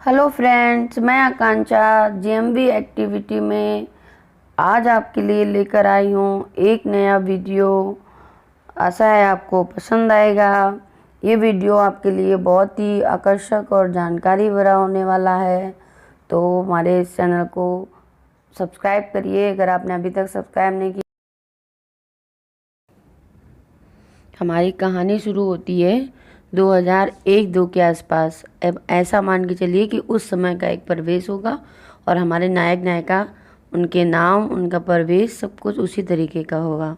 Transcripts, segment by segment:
Hello friends, मैं आकांक्षा जेएमवी activity में आज आपके लिए लेकर आई हूँ एक नया वीडियो। आशा है आपको पसंद आएगा। ये वीडियो आपके लिए बहुत ही आकर्षक और जानकारी भरा होने वाला है, तो हमारे इस चैनल को सब्सक्राइब करिए अगर आपने अभी तक सब्सक्राइब नहीं किया। हमारी कहानी शुरू होती है 2001-2 के आसपास। अब ऐसा मान के चलिए कि उस समय का एक परिवेश होगा और हमारे नायक नायिका, उनके नाम, उनका परिवेश, सब कुछ उसी तरीके का होगा।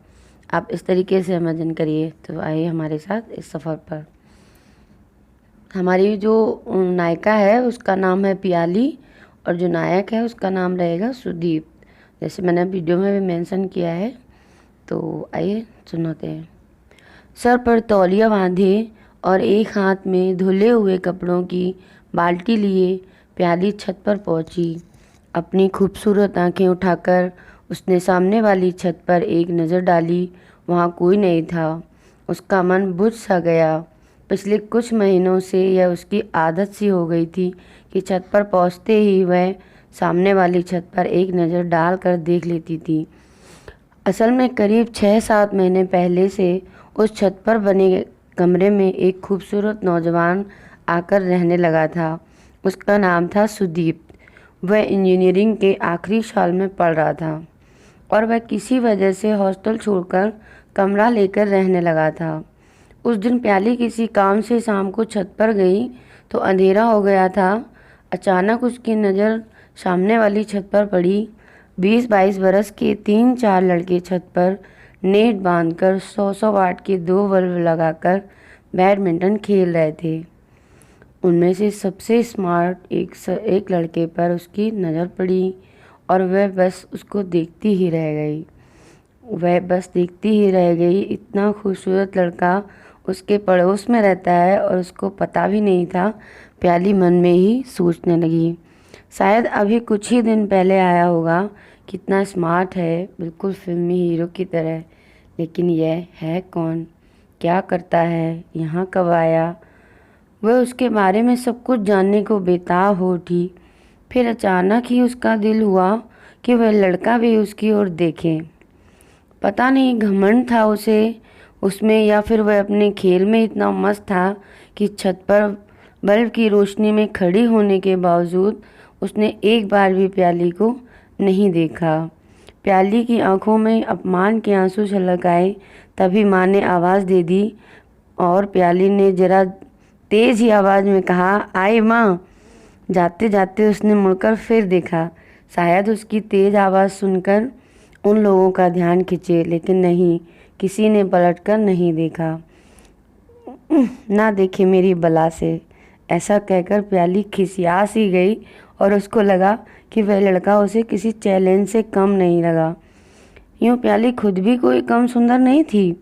आप इस तरीके से इमेजिन करिए। तो आइए हमारे साथ इस सफ़र पर। हमारी जो नायिका है उसका नाम है पियाली और जो नायक है उसका नाम रहेगा सुदीप, जैसे मैंने वीडियो में भी मेंशन किया है। तो आइए सुनाते हैं। सर पर तौलिया बांधे और एक हाथ में धुले हुए कपड़ों की बाल्टी लिए प्याली छत पर पहुंची। अपनी खूबसूरत आंखें उठाकर उसने सामने वाली छत पर एक नज़र डाली। वहाँ कोई नहीं था। उसका मन बुझ सा गया। पिछले कुछ महीनों से यह उसकी आदत सी हो गई थी कि छत पर पहुँचते ही वह सामने वाली छत पर एक नज़र डाल कर देख लेती थी। असल में करीब 6-7 महीने पहले से उस छत पर बने कमरे में एक खूबसूरत नौजवान आकर रहने लगा था। उसका नाम था सुदीप। वह इंजीनियरिंग के आखिरी साल में पढ़ रहा था और वह किसी वजह से हॉस्टल छोड़कर कमरा लेकर रहने लगा था। उस दिन प्याली किसी काम से शाम को छत पर गई तो अंधेरा हो गया था। अचानक उसकी नज़र सामने वाली छत पर पड़ी। 20-22 बरस के 3-4 लड़के छत पर नेट बांधकर 100-100 वाट के 2 बल्ब लगाकर बैडमिंटन खेल रहे थे। उनमें से सबसे स्मार्ट एक लड़के पर उसकी नज़र पड़ी और वह बस उसको देखती ही रह गई। इतना खूबसूरत लड़का उसके पड़ोस में रहता है और उसको पता भी नहीं था। प्याली मन में ही सोचने लगी, शायद अभी कुछ ही दिन पहले आया होगा। कितना स्मार्ट है, बिल्कुल फिल्मी हीरो की तरह। लेकिन यह है कौन, क्या करता है, यहाँ कब आया? वह उसके बारे में सब कुछ जानने को बेताब हो उठी। फिर अचानक ही उसका दिल हुआ कि वह लड़का भी उसकी ओर देखे। पता नहीं घमंड था उसमें या फिर वह अपने खेल में इतना मस्त था कि छत पर बल्ब की रोशनी में खड़ी होने के बावजूद उसने एक बार भी प्याली को नहीं देखा। प्याली की आंखों में अपमान के आंसू छलक आए। तभी माँ ने आवाज़ दे दी और प्याली ने जरा तेज़ ही आवाज़ में कहा, आई माँ। जाते जाते उसने मुड़कर फिर देखा। शायद उसकी तेज़ आवाज़ सुनकर उन लोगों का ध्यान खिंचे, लेकिन नहीं, किसी ने पलटकर नहीं देखा। ना देखे मेरी बला से, ऐसा कहकर प्याली खिसिया सी गई और उसको लगा कि वह लड़का उसे किसी चैलेंज से कम नहीं लगा। यूँ प्याली खुद भी कोई कम सुंदर नहीं थी।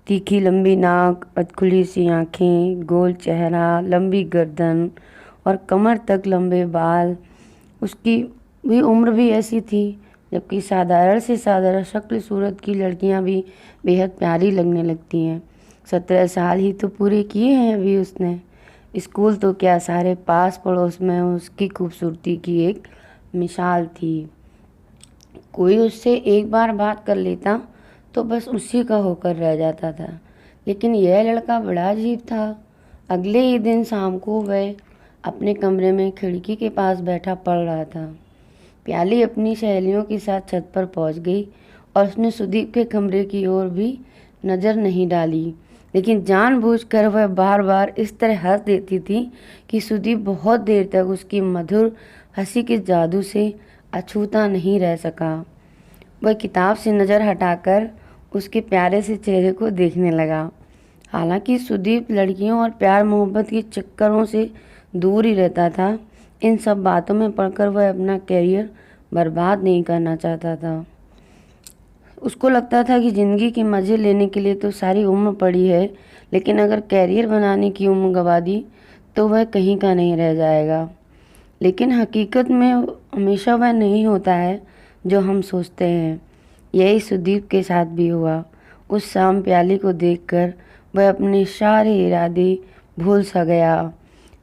तीखी लंबी नाक, अधखुली सी आँखें, गोल चेहरा, लंबी गर्दन और कमर तक लंबे बाल। उसकी भी उम्र भी ऐसी थी, जबकि साधारण से साधारण शक्ल सूरत की लड़कियां भी बेहद प्यारी लगने लगती हैं। 17 साल ही तो पूरे किए हैं अभी उसने। स्कूल तो क्या, सारे पास पड़ोस में उसकी खूबसूरती की एक मिसाल थी। कोई उससे एक बार बात कर लेता तो बस उसी का होकर रह जाता था। लेकिन यह लड़का बड़ा अजीब था। अगले ही दिन शाम को वह अपने कमरे में खिड़की के पास बैठा पढ़ रहा था। प्याली अपनी सहेलियों के साथ छत पर पहुंच गई और उसने सुदीप के कमरे की ओर भी नज़र नहीं डाली। लेकिन जानबूझकर वह बार बार इस तरह हंस देती थी कि सुदीप बहुत देर तक उसकी मधुर हंसी के जादू से अछूता नहीं रह सका। वह किताब से नज़र हटाकर उसके प्यारे से चेहरे को देखने लगा। हालांकि सुदीप लड़कियों और प्यार मोहब्बत के चक्करों से दूर ही रहता था। इन सब बातों में पढ़कर वह अपना कैरियर बर्बाद नहीं करना चाहता था। उसको लगता था कि ज़िंदगी के मज़े लेने के लिए तो सारी उम्र पड़ी है, लेकिन अगर कैरियर बनाने की उम्र गंवा दी तो वह कहीं का नहीं रह जाएगा। लेकिन हकीकत में हमेशा वह नहीं होता है जो हम सोचते हैं। यही सुदीप के साथ भी हुआ। उस शाम प्याली को देखकर वह अपने सारे इरादे भूल सा गया।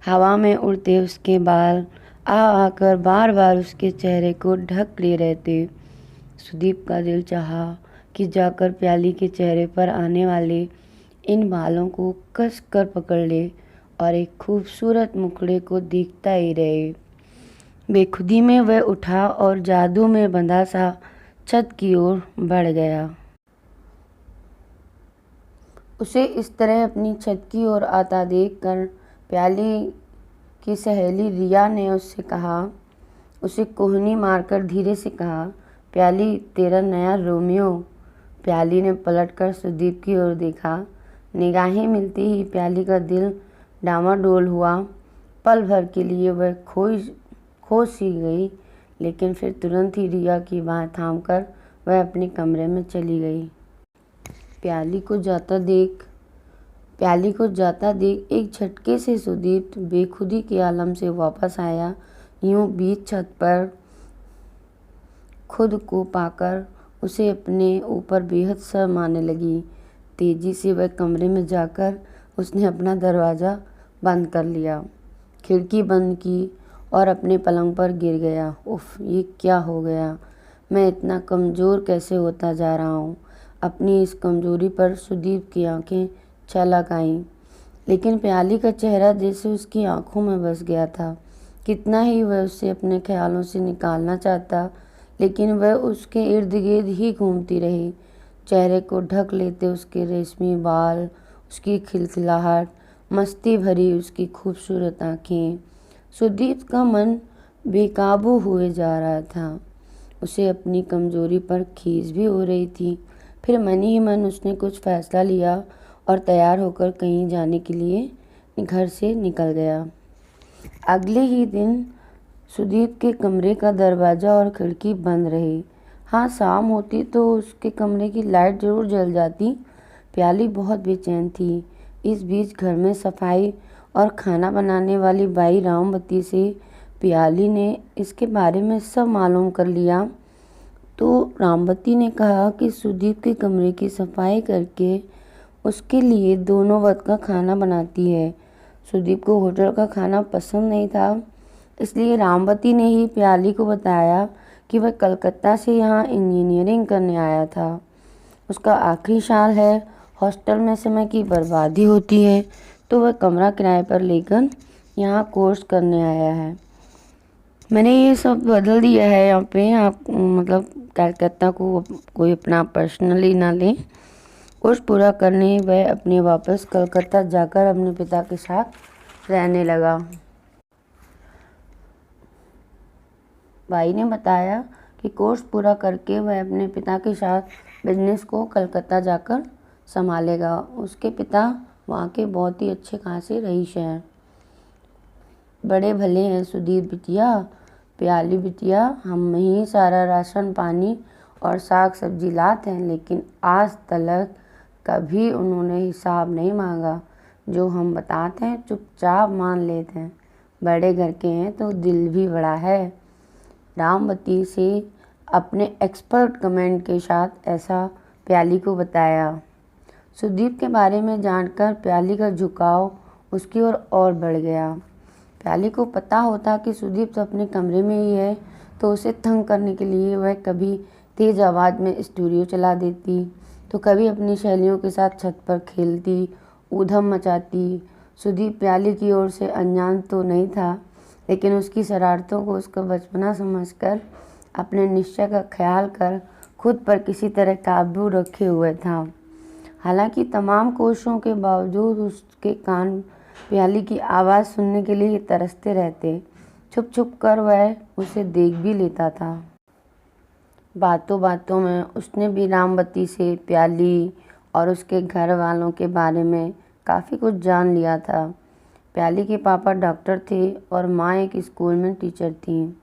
हवा में उड़ते उसके बाल, आकर बार बार उसके चेहरे को ढक ले रहे थे। सुदीप का दिल चाहा कि जाकर प्याली के चेहरे पर आने वाले इन बालों को कस कर पकड़ ले और एक खूबसूरत मुखड़े को देखता ही रहे। बेखुदी में वह उठा और जादू में बंधा सा छत की ओर बढ़ गया। उसे इस तरह अपनी छत की ओर आता देखकर प्याली की सहेली रिया ने उसे कोहनी मारकर धीरे से कहा, प्याली तेरा नया रोमियो। प्याली ने पलटकर सुदीप की ओर देखा। निगाहें मिलते ही प्याली का दिल डामाडोल हुआ। पल भर के लिए वह खो सी गई, लेकिन फिर तुरंत ही रिया की बाह थामकर वह अपने कमरे में चली गई। प्याली को जाता देख एक झटके से सुदीप बेखुदी के आलम से वापस आया। यूं बीच छत पर खुद को पाकर उसे अपने ऊपर बेहद शर्म आने लगी। तेजी से वह कमरे में जाकर उसने अपना दरवाज़ा बंद कर लिया, खिड़की बंद की और अपने पलंग पर गिर गया। उफ, ये क्या हो गया? मैं इतना कमज़ोर कैसे होता जा रहा हूँ? अपनी इस कमज़ोरी पर सुदीप की आंखें छलक आईं, लेकिन प्याली का चेहरा जैसे उसकी आंखों में बस गया था। कितना ही वह उसे अपने ख्यालों से निकालना चाहता, लेकिन वह उसके इर्द गिर्द ही घूमती रही। चेहरे को ढक लेते उसके रेशमी बाल, उसकी खिलखिलाहट, मस्ती भरी उसकी खूबसूरत आँखें। सुदीप का मन बेकाबू हुए जा रहा था। उसे अपनी कमज़ोरी पर खीज भी हो रही थी। फिर मन ही मन उसने कुछ फैसला लिया और तैयार होकर कहीं जाने के लिए घर से निकल गया। अगले ही दिन सुदीप के कमरे का दरवाज़ा और खिड़की बंद रही। हाँ, शाम होती तो उसके कमरे की लाइट ज़रूर जल जाती। प्याली बहुत बेचैन थी। इस बीच घर में सफाई और खाना बनाने वाली बाई रामवती से प्याली ने इसके बारे में सब मालूम कर लिया। तो रामवती ने कहा कि सुदीप के कमरे की सफाई करके उसके लिए दोनों वक्त का खाना बनाती है। सुदीप को होटल का खाना पसंद नहीं था, इसलिए रामवती ने ही प्याली को बताया कि वह कलकत्ता से यहाँ इंजीनियरिंग करने आया था। उसका आखिरी साल है, हॉस्टल में समय की बर्बादी होती है, तो वह कमरा किराए पर लेकर यहाँ कोर्स करने आया है। मैंने ये सब बदल दिया है यहाँ पे। आप मतलब कलकत्ता को कोई अपना पर्सनली ना लें। कोर्स पूरा करने वह अपने वापस कलकत्ता जाकर अपने पिता के साथ रहने लगा। भाई ने बताया कि कोर्स पूरा करके वह अपने पिता के साथ बिजनेस को कलकत्ता जाकर संभालेगा। उसके पिता वहाँ के बहुत ही अच्छे खासे रईस हैं, बड़े भले हैं। सुदीप बिटिया, प्याली बिटिया, हम ही सारा राशन पानी और साग सब्जी लाते हैं, लेकिन आज तक कभी उन्होंने हिसाब नहीं मांगा। जो हम बताते हैं चुपचाप मान लेते हैं। बड़े घर के हैं तो दिल भी बड़ा है। रामवती से अपने एक्सपर्ट कमेंट के साथ ऐसा प्याली को बताया। सुदीप के बारे में जानकर प्याली का झुकाव उसकी ओर और बढ़ गया। प्याली को पता होता कि सुदीप तो अपने कमरे में ही है, तो उसे तंग करने के लिए वह कभी तेज़ आवाज़ में स्टूडियो चला देती, तो कभी अपनी सहेलियों के साथ छत पर खेलती, ऊधम मचाती। सुदीप प्याली की ओर से अनजान तो नहीं था, लेकिन उसकी शरारतों को उसका बचपना समझकर अपने निश्चय का ख्याल कर खुद पर किसी तरह काबू रखे हुए था। हालांकि तमाम कोशिशों के बावजूद उसके कान प्याली की आवाज़ सुनने के लिए तरसते रहते। छुप छुप कर वह उसे देख भी लेता था। बातों बातों में उसने भी रामवती से प्याली और उसके घर वालों के बारे में काफ़ी कुछ जान लिया था। प्याली के पापा डॉक्टर थे और माँ एक स्कूल में टीचर थी।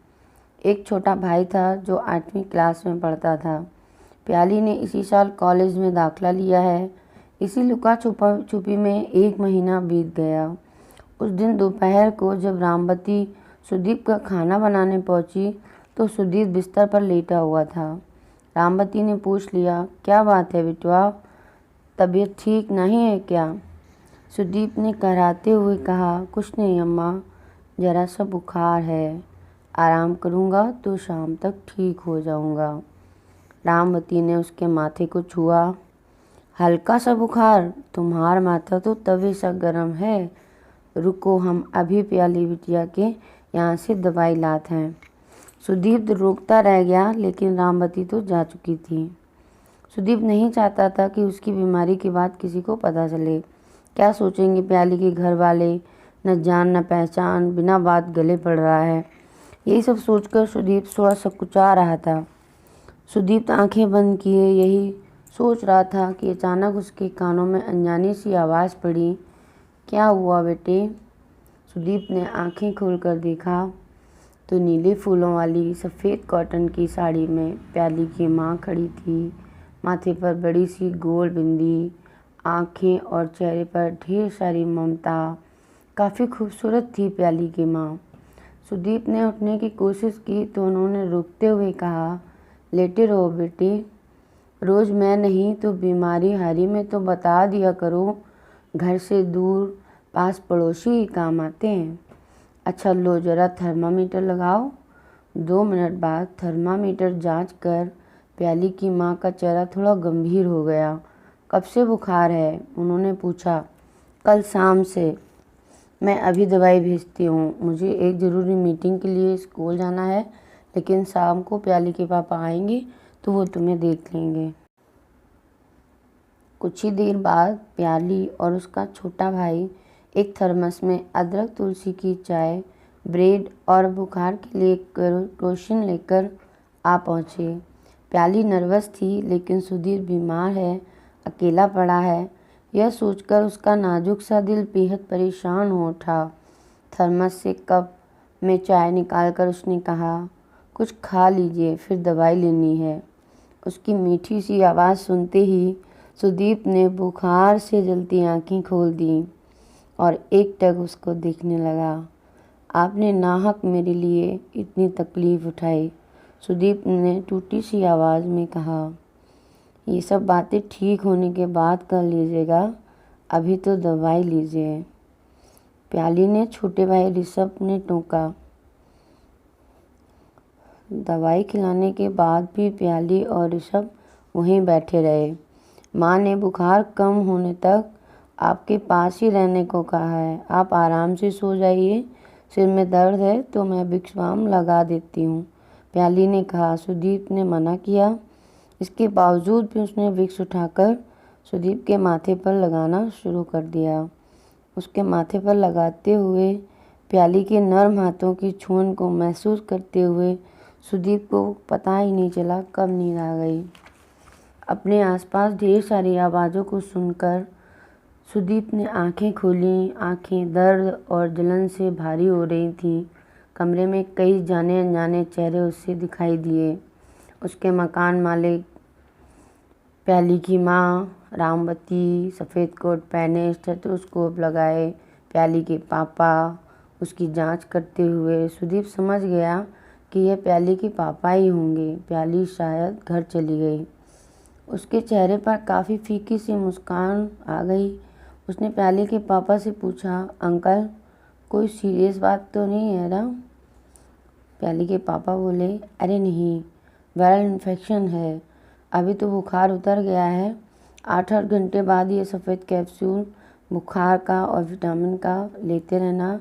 एक छोटा भाई था जो 8वीं क्लास में पढ़ता था। प्याली ने इसी साल कॉलेज में दाखिला लिया है। इसी लुका छुपी में 1 महीना बीत गया। उस दिन दोपहर को जब रामवती सुदीप का खाना बनाने पहुंची, तो सुदीप बिस्तर पर लेटा हुआ था। रामवती ने पूछ लिया, क्या बात है बिटवा, तबीयत ठीक नहीं है क्या? सुदीप ने कराहते हुए कहा, कुछ नहीं अम्मा, जरा सा बुखार है। आराम करूँगा तो शाम तक ठीक हो जाऊँगा। रामवती ने उसके माथे को छुआ। हल्का सा बुखार? तुम्हारा माथा तो तवे सा गर्म है। रुको, हम अभी प्याली बिटिया के यहाँ से दवाई लाते हैं। सुदीप रोकता रह गया, लेकिन रामवती तो जा चुकी थी। सुदीप नहीं चाहता था कि उसकी बीमारी की बात किसी को पता चले। क्या सोचेंगे प्याली के घर वाले? न जान न पहचान, बिना बात गले पड़ रहा है। यही सब सोचकर सुदीप थोड़ा सकुचा रहा था। सुदीप आंखें बंद किए यही सोच रहा था कि अचानक उसके कानों में अनजानी सी आवाज़ पड़ी। क्या हुआ बेटे? सुदीप ने आंखें खोलकर देखा तो नीले फूलों वाली सफ़ेद कॉटन की साड़ी में प्याली की माँ खड़ी थी। माथे पर बड़ी सी गोल बिंदी, आँखें और चेहरे पर ढेर सारी ममता। काफ़ी खूबसूरत थी प्याली की माँ। सुदीप ने उठने की कोशिश की तो उन्होंने रुकते हुए कहा, लेटे रहो बेटे। रोज़ मैं नहीं तो बीमारी हारी में तो बता दिया करो। घर से दूर पास पड़ोसी ही काम आते हैं। अच्छा लो, ज़रा थर्मामीटर लगाओ। 2 मिनट बाद थर्मामीटर जांच कर प्याली की माँ का चेहरा थोड़ा गंभीर हो गया। कब से बुखार है? उन्होंने पूछा। कल शाम से। मैं अभी दवाई भेजती हूँ। मुझे एक ज़रूरी मीटिंग के लिए स्कूल जाना है, लेकिन शाम को प्याली के पापा आएंगे तो वो तुम्हें देख लेंगे। कुछ ही देर बाद प्याली और उसका छोटा भाई एक थर्मस में अदरक तुलसी की चाय, ब्रेड और बुखार के लिए क्रोसिन लेकर आ पहुँचे। प्याली नर्वस थी, लेकिन सुधीर बीमार है, अकेला पड़ा है, यह सोचकर उसका नाजुक सा दिल बेहद परेशान हो उठा। थर्मस से कप में चाय निकालकर उसने कहा, कुछ खा लीजिए, फिर दवाई लेनी है। उसकी मीठी सी आवाज़ सुनते ही सुदीप ने बुखार से जलती आंखें खोल दी और एकटक उसको देखने लगा। आपने नाहक मेरे लिए इतनी तकलीफ़ उठाई, सुदीप ने टूटी सी आवाज़ में कहा। ये सब बातें ठीक होने के बाद कर लीजिएगा, अभी तो दवाई लीजिए। प्याली ने छोटे भाई ऋषभ ने टोका। दवाई खिलाने के बाद भी प्याली और ऋषभ वहीं बैठे रहे। माँ ने बुखार कम होने तक आपके पास ही रहने को कहा है। आप आराम से सो जाइए। सिर में दर्द है तो मैं विक्स बाम लगा देती हूँ, प्याली ने कहा। सुदीप ने मना किया। इसके बावजूद भी उसने विक्स उठाकर सुदीप के माथे पर लगाना शुरू कर दिया। उसके माथे पर लगाते हुए प्याली के नर्म हाथों की छून को महसूस करते हुए सुदीप को पता ही नहीं चला कब नींद आ गई। अपने आसपास ढेर सारी आवाज़ों को सुनकर सुदीप ने आंखें खोलीं। आंखें दर्द और जलन से भारी हो रही थीं। कमरे में कई जाने अनजाने चेहरे उसे दिखाई दिए। उसके मकान मालिक, प्याली की माँ, रामवती, सफ़ेद कोट पहने स्टेथोस्कोप लगाए, प्याली के पापा, उसकी जांच करते हुए। सुदीप समझ गया कि यह प्याली के पापा ही होंगे। प्याली शायद घर चली गई। उसके चेहरे पर काफ़ी फीकी सी मुस्कान आ गई। उसने प्याली के पापा से पूछा, अंकल कोई सीरियस बात तो नहीं है ना? प्याली के पापा बोले, अरे नहीं, वायरल इन्फेक्शन है, अभी तो बुखार उतर गया है। 8-8 घंटे बाद ये सफ़ेद कैप्सूल बुखार का और विटामिन का लेते रहना।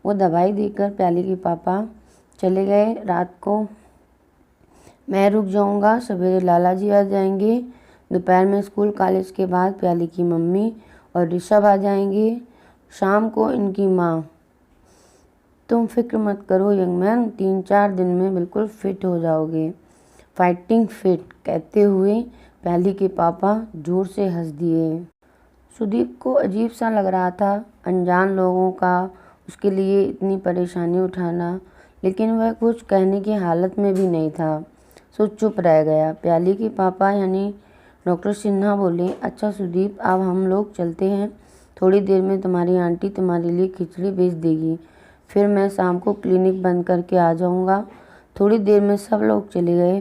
वो दवाई देकर प्याली के पापा चले गए। रात को मैं रुक जाऊंगा, सवेरे लाला जी आ जाएंगे। दोपहर में स्कूल कॉलेज के बाद प्याली की मम्मी और ऋषभ आ जाएंगे। शाम को इनकी माँ। तुम फिक्र मत करो यंग मैन, 3-4 दिन में बिल्कुल फिट हो जाओगे। फाइटिंग फिट, कहते हुए प्याली के पापा जोर से हंस दिए। सुदीप को अजीब सा लग रहा था, अनजान लोगों का उसके लिए इतनी परेशानी उठाना, लेकिन वह कुछ कहने की हालत में भी नहीं था। सो चुप रह गया। प्याली के पापा यानी डॉक्टर सिन्हा बोले, अच्छा सुदीप, अब हम लोग चलते हैं। थोड़ी देर में तुम्हारी आंटी तुम्हारे लिए खिचड़ी भेज देगी, फिर मैं शाम को क्लिनिक बंद करके आ जाऊंगा। थोड़ी देर में सब लोग चले गए।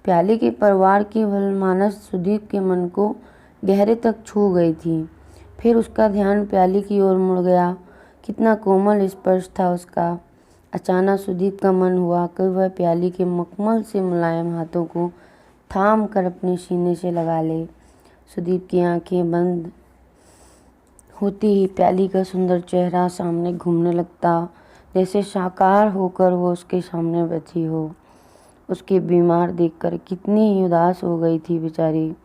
प्याली के परिवार की वलमानस सुदीप के मन को गहरे तक छू गई थी। फिर उसका ध्यान प्याली की ओर मुड़ गया। कितना कोमल स्पर्श था उसका। अचानक सुदीप का मन हुआ कि वह प्याली के मखमल से मुलायम हाथों को थाम कर अपने सीने से लगा ले। सुदीप की आंखें बंद होती ही प्याली का सुंदर चेहरा सामने घूमने लगता, जैसे साकार होकर वो उसके सामने बैठी हो। उसके बीमार देखकर कितनी ही उदास हो गई थी बेचारी।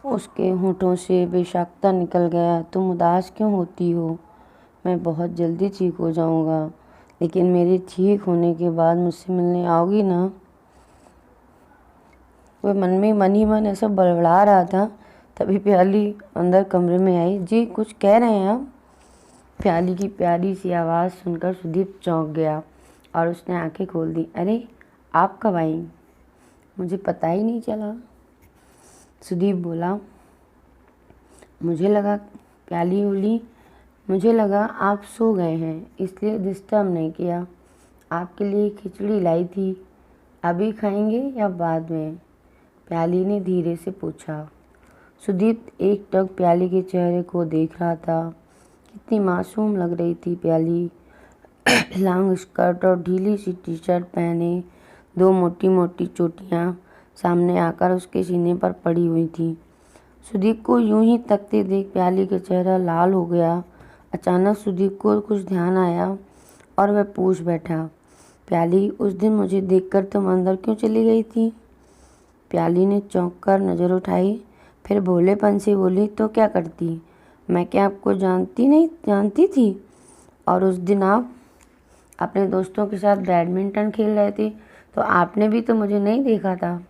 उसके होठों से बेसाख्ता निकल गया, तुम उदास क्यों होती हो? मैं बहुत जल्दी ठीक हो जाऊंगा, लेकिन मेरे ठीक होने के बाद मुझसे मिलने आओगी ना? वह मन ही मन ऐसा बड़बड़ा रहा था, तभी प्याली अंदर कमरे में आई। जी कुछ कह रहे हैं आप? प्याली की प्यारी सी आवाज़ सुनकर सुदीप चौंक गया और उसने आंखें खोल दी। अरे आप कब आई? मुझे पता ही नहीं चला। सुदीप बोला। मुझे लगा प्याली बोली, मुझे लगा आप सो गए हैं, इसलिए डिस्टर्ब नहीं किया। आपके लिए खिचड़ी लाई थी, अभी खाएंगे या बाद में? प्याली ने धीरे से पूछा। सुदीप एक टक प्याली के चेहरे को देख रहा था। कितनी मासूम लग रही थी प्याली। लॉन्ग स्कर्ट और ढीली सी टी शर्ट पहने, दो मोटी मोटी चोटियाँ सामने आकर उसके सीने पर पड़ी हुई थी। सुदीप को यूं ही तकते देख प्याली का चेहरा लाल हो गया। अचानक सुदीप को कुछ ध्यान आया और वह पूछ बैठा, प्याली उस दिन मुझे देखकर तुम अंदर क्यों चली गई थी? प्याली ने चौंक कर नज़र उठाई, फिर भोलेपन से बोली, तो क्या करती? मैं क्या आपको जानती थी? और उस दिन आप अपने दोस्तों के साथ बैडमिंटन खेल रहे थे, तो आपने भी तो मुझे नहीं देखा था।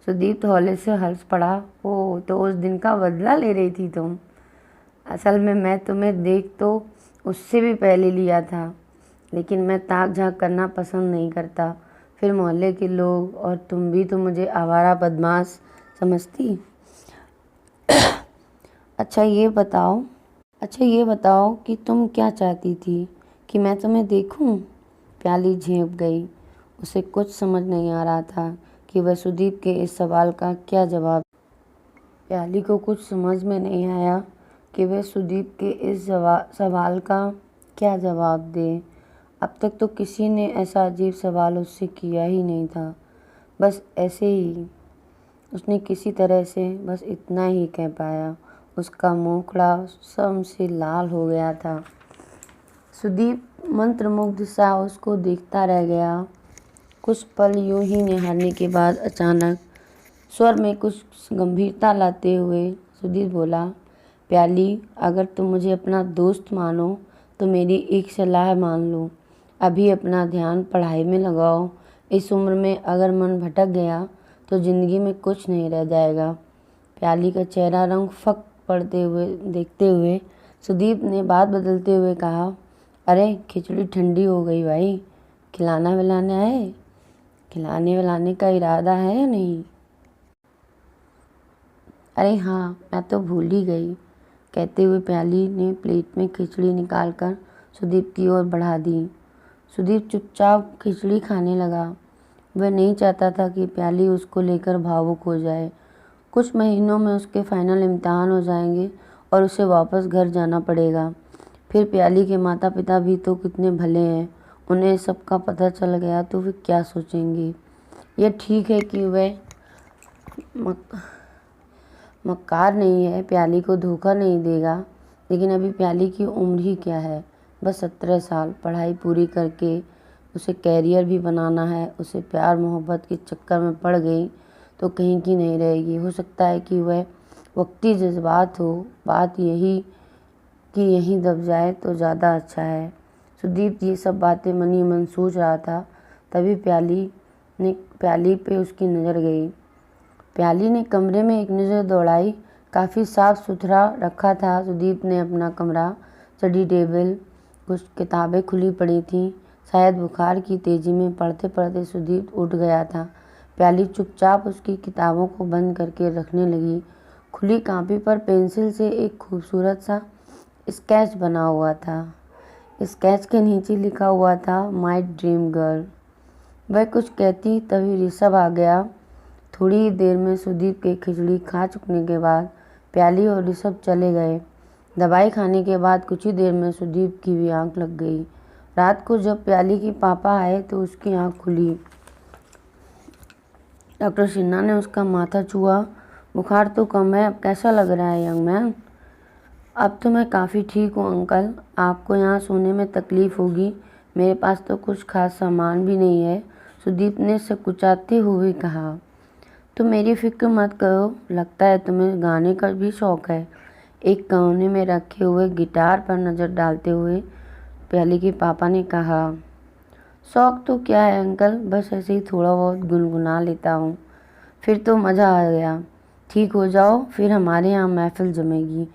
सुदीप हौले से हंस पड़ा। ओ, तो उस दिन का बदला ले रही थी तुम? असल में मैं तुम्हें देख तो उससे भी पहले लिया था, लेकिन मैं ताक झाँक करना पसंद नहीं करता। फिर मोहल्ले के लोग और तुम भी तो मुझे आवारा बदमाश समझती। अच्छा ये बताओ कि तुम क्या चाहती थी? कि मैं तुम्हें देखूं? प्याली झेंप गई। उसे कुछ समझ नहीं आ रहा था कि वह सुदीप के इस सवाल का क्या जवाब। प्याली को कुछ समझ में नहीं आया कि वह सुदीप के इस सवाल का क्या जवाब दे। अब तक तो किसी ने ऐसा अजीब सवाल उससे किया ही नहीं था। बस ऐसे ही उसने किसी तरह से बस इतना ही कह पाया। उसका मुखड़ा शर्म से लाल हो गया था। सुदीप मंत्रमुग्ध सा उसको देखता रह गया। कुछ पल यूं ही निहारने के बाद अचानक स्वर में कुछ गंभीरता लाते हुए सुदीप बोला, प्याली अगर तुम मुझे अपना दोस्त मानो तो मेरी एक सलाह मान लो। अभी अपना ध्यान पढ़ाई में लगाओ। इस उम्र में अगर मन भटक गया तो ज़िंदगी में कुछ नहीं रह जाएगा। प्याली का चेहरा रंग फक पड़ते हुए देखते हुए सुदीप ने बात बदलते हुए कहा, अरे खिचड़ी ठंडी हो गई भाई, खिलाना विलाना है? खिलाने विलाने का इरादा है या नहीं? अरे हाँ, मैं तो भूल ही गई, कहते हुए प्याली ने प्लेट में खिचड़ी निकालकर सुदीप की ओर बढ़ा दी। सुदीप चुपचाप खिचड़ी खाने लगा। वह नहीं चाहता था कि प्याली उसको लेकर भावुक हो जाए। कुछ महीनों में उसके फाइनल इम्तिहान हो जाएंगे और उसे वापस घर जाना पड़ेगा। फिर प्याली के माता पिता भी तो कितने भले हैं, उन्हें सबका पता चल गया तो वे क्या सोचेंगे। यह ठीक है कि वह मक्कार नहीं है, प्याली को धोखा नहीं देगा, लेकिन अभी प्याली की उम्र ही क्या है, बस 17 साल। पढ़ाई पूरी करके उसे कैरियर भी बनाना है। उसे प्यार मोहब्बत के चक्कर में पड़ गई तो कहीं की नहीं रहेगी। हो सकता है कि वह वक्ती जज्बात हो, बात यही कि यहीं दब जाए तो ज़्यादा अच्छा है। सुदीप ये सब बातें मन ही मन सोच रहा था, तभी प्याली पे उसकी नज़र गई। प्याली ने कमरे में एक नज़र दौड़ाई। काफ़ी साफ़ सुथरा रखा था सुदीप ने अपना कमरा। स्टडी टेबल, कुछ किताबें खुली पड़ी थीं। शायद बुखार की तेज़ी में पढ़ते पढ़ते सुदीप उठ गया था। प्याली चुपचाप उसकी किताबों को बंद करके रखने लगी। खुली कॉपी पर पेंसिल से एक खूबसूरत सा स्केच बना हुआ था। स्केच के नीचे लिखा हुआ था, माय ड्रीम गर्ल। वह कुछ कहती तभी ऋषभ आ गया। थोड़ी ही देर में सुदीप के खिचड़ी खा चुकने के बाद प्याली और ऋषभ चले गए। दवाई खाने के बाद कुछ ही देर में सुदीप की भी आंख लग गई। रात को जब प्याली के पापा आए तो उसकी आंख खुली। डॉक्टर सिन्हा ने उसका माथा छुआ। बुखार तो कम है, अब कैसा लग रहा है यंग मैन? अब तो मैं काफ़ी ठीक हूँ अंकल। आपको यहाँ सोने में तकलीफ़ होगी, मेरे पास तो कुछ खास सामान भी नहीं है, सुदीप ने सकुचाते हुए कहा। तुम मेरी फिक्र मत करो, लगता है तुम्हें गाने का भी शौक़ है। एक कोने में रखे हुए गिटार पर नज़र डालते हुए प्याली के पापा ने कहा। शौक़ तो क्या है अंकल, बस ऐसे ही थोड़ा बहुत गुनगुना लेता हूँ। फिर तो मज़ा आ गया। ठीक हो जाओ, फिर हमारे यहाँ महफिल जमेगी।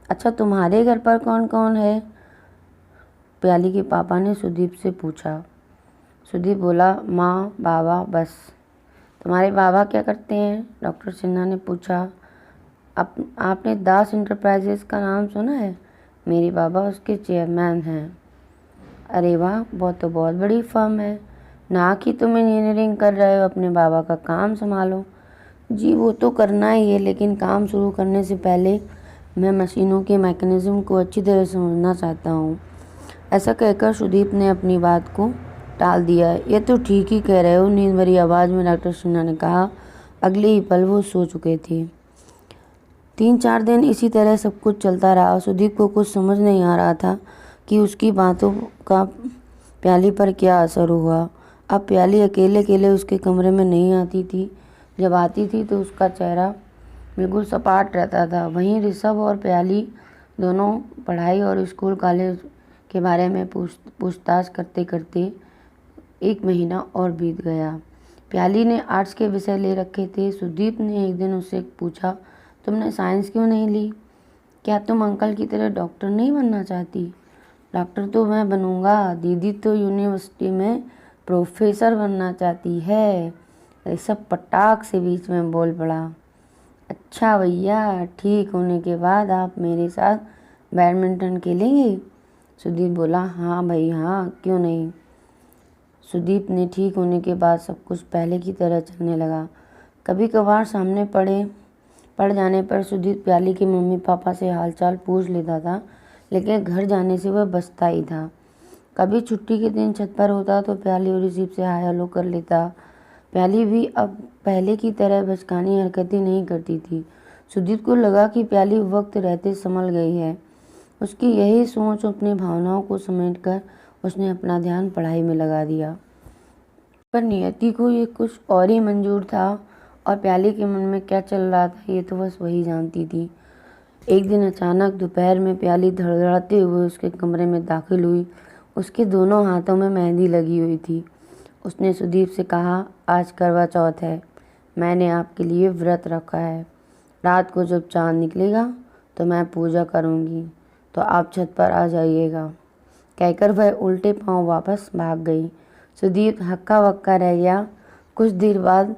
अच्छा, तुम्हारे घर पर कौन कौन है? प्याली के पापा ने सुदीप से पूछा। सुदीप बोला, माँ बाबा बस। तुम्हारे बाबा क्या करते हैं? डॉक्टर सिन्हा ने पूछा। आपने दास इंटरप्राइजेज का नाम सुना है? मेरे बाबा उसके चेयरमैन हैं। अरे वाह, बहुत बड़ी फर्म है। ना कि तुम इंजीनियरिंग कर रहे हो, अपने बाबा का काम संभालो। जी वो तो करना ही है, लेकिन काम शुरू करने से पहले मैं मशीनों के मैकेनिज़्म को अच्छी तरह समझना चाहता हूँ। ऐसा कहकर सुदीप ने अपनी बात को टाल दिया। ये तो ठीक ही कह रहे हो, नींद भरी आवाज़ में डॉक्टर सिन्हा ने कहा। अगले ही पल वो सो चुके थे। 3-4 दिन इसी तरह सब कुछ चलता रहा। सुदीप को कुछ समझ नहीं आ रहा था कि उसकी बातों का प्याली पर क्या असर हुआ। अब प्याली अकेले अकेले उसके कमरे में नहीं आती थी। जब आती थी तो उसका चेहरा बिल्कुल सपाट रहता था। वहीं ऋषभ और प्याली दोनों पढ़ाई और स्कूल कॉलेज के बारे में पूछताछ करते करते 1 महीना और बीत गया। प्याली ने आर्ट्स के विषय ले रखे थे। सुदीप ने एक दिन उससे पूछा, तुमने साइंस क्यों नहीं ली? क्या तुम अंकल की तरह डॉक्टर नहीं बनना चाहती? डॉक्टर तो मैं बनूंगा, दीदी तो यूनिवर्सिटी में प्रोफेसर बनना चाहती है। ऋषभ पटाख से बीच में बोल पड़ा। अच्छा भैया, ठीक होने के बाद आप मेरे साथ बैडमिंटन खेलेंगे? सुदीप बोला, हाँ भाई हाँ, क्यों नहीं। सुदीप ने ठीक होने के बाद सब कुछ पहले की तरह चलने लगा। कभी कभार सामने पड़ जाने पर सुदीप प्याली के मम्मी पापा से हालचाल पूछ लेता था, लेकिन घर जाने से वह बचता ही था। कभी छुट्टी के दिन छत पर होता तो प्याली और ऋषभ से हाय हेलो कर लेता। प्याली भी अब पहले की तरह बचकानी हरकतें नहीं करती थी। सुदीप को लगा कि प्याली वक्त रहते संभल गई है। उसकी यही सोच अपनी भावनाओं को समेटकर उसने अपना ध्यान पढ़ाई में लगा दिया। पर नियति को ये कुछ और ही मंजूर था, और प्याली के मन में क्या चल रहा था ये तो बस वही जानती थी। एक दिन अचानक दोपहर में प्याली धड़धड़ाते हुए उसके कमरे में दाखिल हुई। उसके दोनों हाथों में मेहंदी लगी हुई थी। उसने सुदीप से कहा, आज करवा चौथ है, मैंने आपके लिए व्रत रखा है। रात को जब चाँद निकलेगा तो मैं पूजा करूँगी, तो आप छत पर आ जाइएगा। कहकर वह उल्टे पांव वापस भाग गई। सुदीप हक्का बक्का रह गया। कुछ देर बाद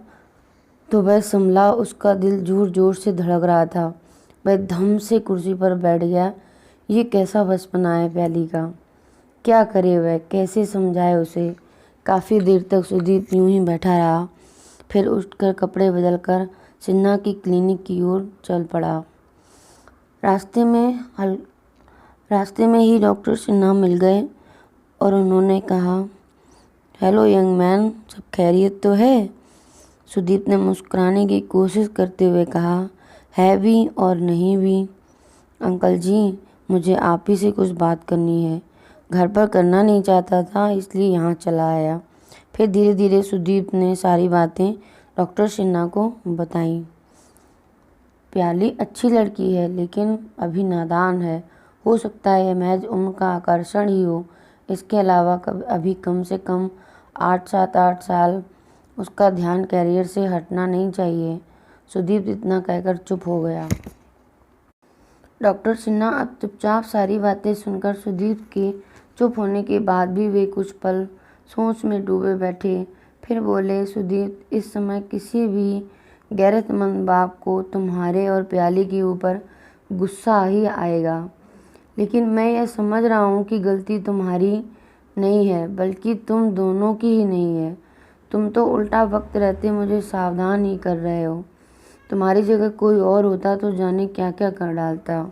तो वह संभला। उसका दिल जोर जोर से धड़क रहा था। वह धम से कुर्सी पर बैठ गया। ये कैसा बचपना है प्याली का, क्या करे वह, कैसे समझाए उसे। काफ़ी देर तक सुदीप यूं ही बैठा रहा, फिर उठकर कपड़े बदलकर सिन्हा की क्लिनिक की ओर चल पड़ा। रास्ते में ही डॉक्टर सिन्हा मिल गए और उन्होंने कहा, हेलो यंग मैन, सब खैरियत तो है? सुदीप ने मुस्कुराने की कोशिश करते हुए कहा, है भी और नहीं भी। अंकल जी, मुझे आप ही से कुछ बात करनी है। घर पर करना नहीं चाहता था, इसलिए यहाँ चला आया। फिर धीरे धीरे सुदीप ने सारी बातें डॉक्टर सिन्हा को बताईं। प्याली अच्छी लड़की है, लेकिन अभी नादान है। हो सकता है महज उम्र का आकर्षण ही हो। इसके अलावा अभी कम से कम 8 साल उसका ध्यान कैरियर से हटना नहीं चाहिए। सुदीप इतना कहकर चुप हो गया। डॉक्टर सिन्हा अब चुपचाप सारी बातें सुनकर सुदीप के चुप होने के बाद भी वे कुछ पल सोच में डूबे बैठे। फिर बोले, सुदीप, इस समय किसी भी गैरतमंद बाप को तुम्हारे और प्याली के ऊपर गुस्सा ही आएगा, लेकिन मैं यह समझ रहा हूँ कि गलती तुम्हारी नहीं है, बल्कि तुम दोनों की ही नहीं है। तुम तो उल्टा वक्त रहते मुझे सावधान ही कर रहे हो। तुम्हारी जगह कोई और होता तो जाने क्या क्या कर डालता।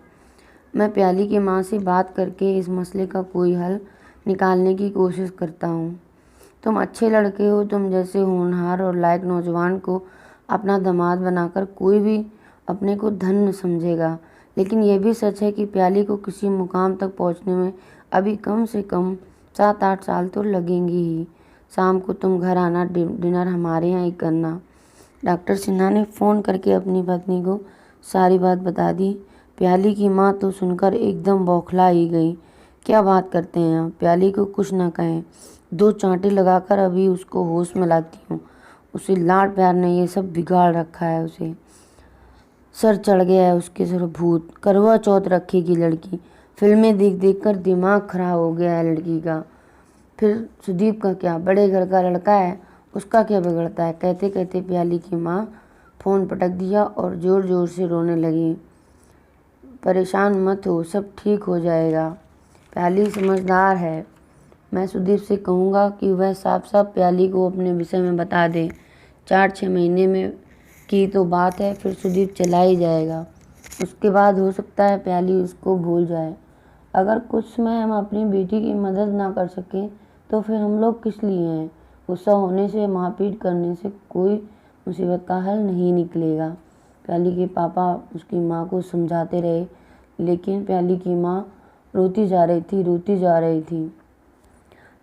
मैं प्याली की माँ से बात करके इस मसले का कोई हल निकालने की कोशिश करता हूँ। तुम अच्छे लड़के हो, तुम जैसे होनहार और लायक नौजवान को अपना दामाद बनाकर कोई भी अपने को धन्य समझेगा। लेकिन यह भी सच है कि प्याली को किसी मुकाम तक पहुंचने में अभी कम से कम 7-8 साल तो लगेंगे ही। शाम को तुम घर आना, डिनर हमारे यहाँ ही करना। डॉक्टर सिन्हा ने फ़ोन करके अपनी पत्नी को सारी बात बता दी। प्याली की माँ तो सुनकर एकदम बौखला ही गई। क्या बात करते हैं आप? प्याली को कुछ ना कहें, 2 चांटे लगाकर अभी उसको होश में लाती हूँ। उसे लाड प्यार ने ये सब बिगाड़ रखा है। उसे सर चढ़ गया है उसके सर भूत। करवा चौथ रखेगी लड़की। फिल्में देख देख कर दिमाग खराब हो गया है लड़की का। फिर सुदीप का क्या, बड़े घर का लड़का है, उसका क्या बिगड़ता है? कहते कहते प्याली की माँ फ़ोन पटक दिया और ज़ोर ज़ोर से रोने लगी। परेशान मत हो, सब ठीक हो जाएगा। प्याली समझदार है। मैं सुदीप से कहूँगा कि वह साफ साफ प्याली को अपने विषय में बता दे। 4-6 महीने में की तो बात है, फिर सुदीप चला ही जाएगा। उसके बाद हो सकता है प्याली उसको भूल जाए। अगर कुछ समय हम अपनी बेटी की मदद ना कर सकें तो फिर हम लोग किस लिए हैं? गुस्सा होने से, मारपीट करने से कोई मुसीबत का हल नहीं निकलेगा। प्याली के पापा उसकी माँ को समझाते रहे, लेकिन प्याली की माँ रोती जा रही थी।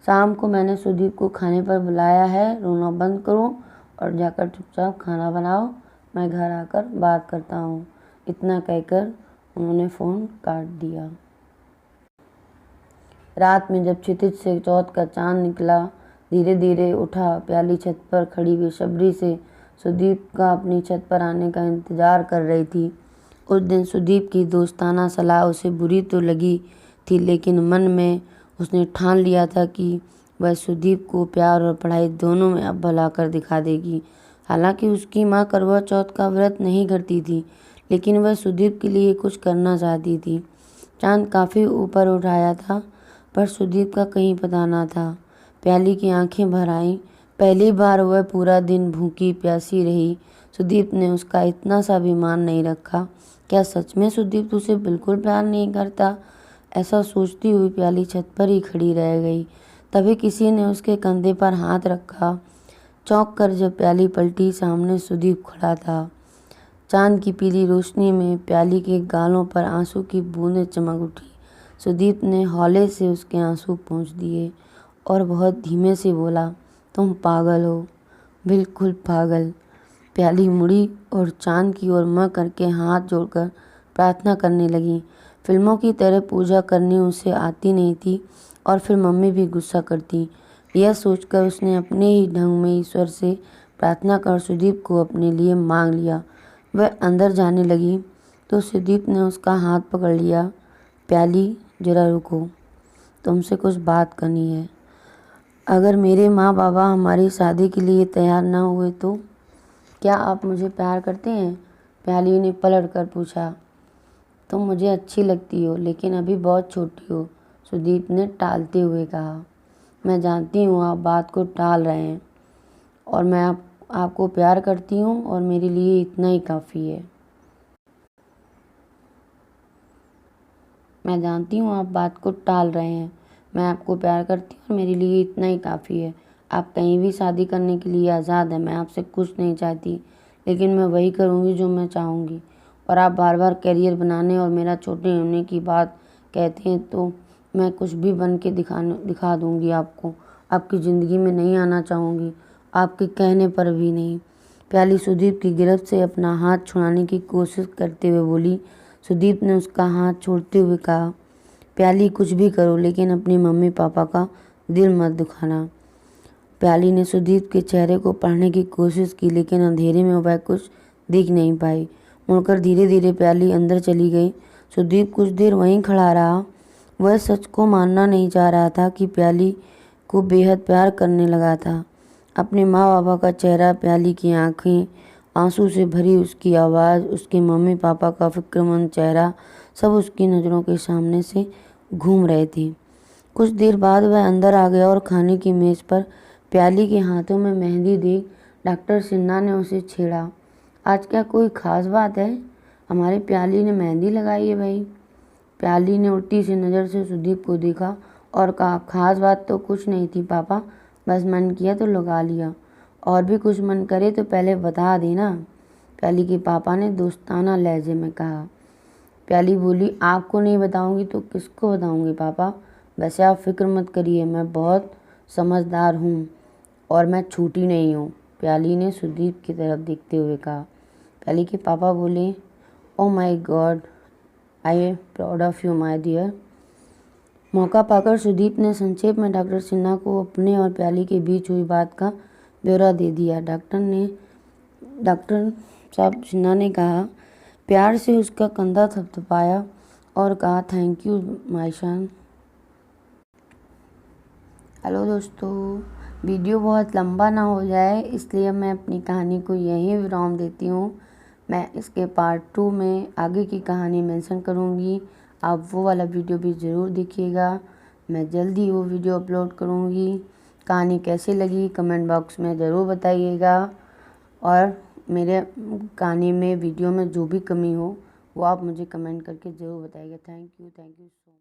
शाम को मैंने सुदीप को खाने पर बुलाया है। रोना बंद करो और जाकर चुपचाप खाना बनाओ, मैं घर आकर बात करता हूँ। इतना कहकर उन्होंने फ़ोन काट दिया। रात में जब क्षितिज से चौथ का चांद निकला, धीरे धीरे उठा, प्याली छत पर खड़ी बेसब्री से सुदीप का अपनी छत पर आने का इंतज़ार कर रही थी। उस दिन सुदीप की दोस्ताना सलाह उसे बुरी तो लगी थी, लेकिन मन में उसने ठान लिया था कि वह सुदीप को प्यार और पढ़ाई दोनों में अब भला कर दिखा देगी। हालांकि उसकी माँ करवा चौथ का व्रत नहीं करती थी, लेकिन वह सुदीप के लिए कुछ करना चाहती थी। चांद काफ़ी ऊपर उठ आया था, पर सुदीप का कहीं पता ना था। प्याली की आंखें भर आईं। पहली बार वह पूरा दिन भूखी प्यासी रही। सुदीप ने उसका इतना सा भी मान नहीं रखा। क्या सच में सुदीप तुझसे बिल्कुल प्यार नहीं करता? ऐसा सोचती हुई प्याली छत पर ही खड़ी रह गई। तभी किसी ने उसके कंधे पर हाथ रखा। चौंक कर जब प्याली पलटी, सामने सुदीप खड़ा था। चांद की पीली रोशनी में प्याली के गालों पर आंसू की बूंदें चमक उठी। सुदीप ने हौले से उसके आंसू पोंछ दिए और बहुत धीमे से बोला, तुम पागल हो, बिल्कुल पागल। प्याली मुड़ी और चांद की ओर मुँह करके हाथ जोड़कर प्रार्थना करने लगी। फिल्मों की तरह पूजा करनी उसे आती नहीं थी और फिर मम्मी भी गुस्सा करती। यह सोचकर उसने अपने ही ढंग में ईश्वर से प्रार्थना कर सुदीप को अपने लिए मांग लिया। वह अंदर जाने लगी तो सुदीप ने उसका हाथ पकड़ लिया। प्याली, जरा रुको, तुमसे कुछ बात करनी है। अगर मेरे माँ बाबा हमारी शादी के लिए तैयार ना हुए तो? क्या आप मुझे प्यार करते हैं? प्याली ने पलट कर पूछा। तुम मुझे अच्छी लगती हो, लेकिन अभी बहुत छोटी हो, सुदीप ने टालते हुए कहा। मैं जानती हूँ आप बात को टाल रहे हैं, और मैं आपको प्यार करती हूँ और मेरे लिए इतना ही काफ़ी है। मैं जानती हूँ आप बात को टाल रहे हैं। मैं आपको प्यार करती हूँ और मेरे लिए इतना ही काफ़ी है। आप कहीं भी शादी करने के लिए आज़ाद हैं। मैं आपसे कुछ नहीं चाहती, लेकिन मैं वही करूँगी जो मैं चाहूँगी। और आप बार बार करियर बनाने और मेरा छोटे होने की बात कहते हैं तो मैं कुछ भी बन के दिखा दूँगी आपको। आपकी ज़िंदगी में नहीं आना चाहूँगी, आपके कहने पर भी नहीं। प्याली सुदीप की गिरफ्त से अपना हाथ छुड़ाने की कोशिश करते हुए बोली। सुदीप ने उसका हाथ छोड़ते हुए कहा, प्याली कुछ भी करो, लेकिन अपनी मम्मी पापा का दिल मत दुखाना। प्याली ने सुदीप के चेहरे को पढ़ने की कोशिश की, लेकिन अंधेरे में वह कुछ दिख नहीं पाई। मुड़कर धीरे धीरे प्याली अंदर चली गई। सुदीप कुछ देर वहीं खड़ा रहा। वह सच को मानना नहीं चाह रहा था कि प्याली को बेहद प्यार करने लगा था। अपने माँ बाबा का चेहरा, प्याली की आंखें, आंसू से भरी उसकी आवाज़, उसके मम्मी पापा का फिक्रमंद चेहरा, सब उसकी नज़रों के सामने से घूम रहे थे। कुछ देर बाद वह अंदर आ गया और खाने की मेज़ पर प्याली के हाथों में मेहंदी देख डॉक्टर सिन्हा ने उसे छेड़ा। आज क्या कोई ख़ास बात है? हमारी प्याली ने मेहंदी लगाई है भाई। प्याली ने उल्टी सी नज़र से सुदीप को देखा और कहा, खास बात तो कुछ नहीं थी पापा, बस मन किया तो लगा लिया। और भी कुछ मन करे तो पहले बता देना, प्याली के पापा ने दोस्ताना लहजे में कहा। प्याली बोली, आपको नहीं बताऊंगी तो किसको बताऊंगी पापा। वैसे आप फिक्र मत करिए, मैं बहुत समझदार हूँ और मैं छूटी नहीं हूँ, प्याली ने सुदीप की तरफ देखते हुए कहा। प्याली के पापा बोले, oh my god, I am proud of you my dear. मौका पाकर सुदीप ने संक्षेप में डॉक्टर सिन्हा को अपने और प्याली के बीच हुई बात का ब्यौरा दे दिया। डॉक्टर साहब सिन्हा ने कहा, प्यार से उसका कंधा थपथपाया और कहा, thank you my son. Hello दोस्तों, वीडियो बहुत लंबा ना हो जाए इसलिए मैं अपनी कहानी को यहीं विराम देती हूँ। मैं इसके पार्ट 2 में आगे की कहानी मेंशन करूँगी, आप वो वाला वीडियो भी ज़रूर देखिएगा। मैं जल्दी वो वीडियो अपलोड करूँगी। कहानी कैसी लगी कमेंट बॉक्स में ज़रूर बताइएगा, और मेरे कहानी में वीडियो में जो भी कमी हो वो आप मुझे कमेंट करके ज़रूर बताइएगा। Thank you so much.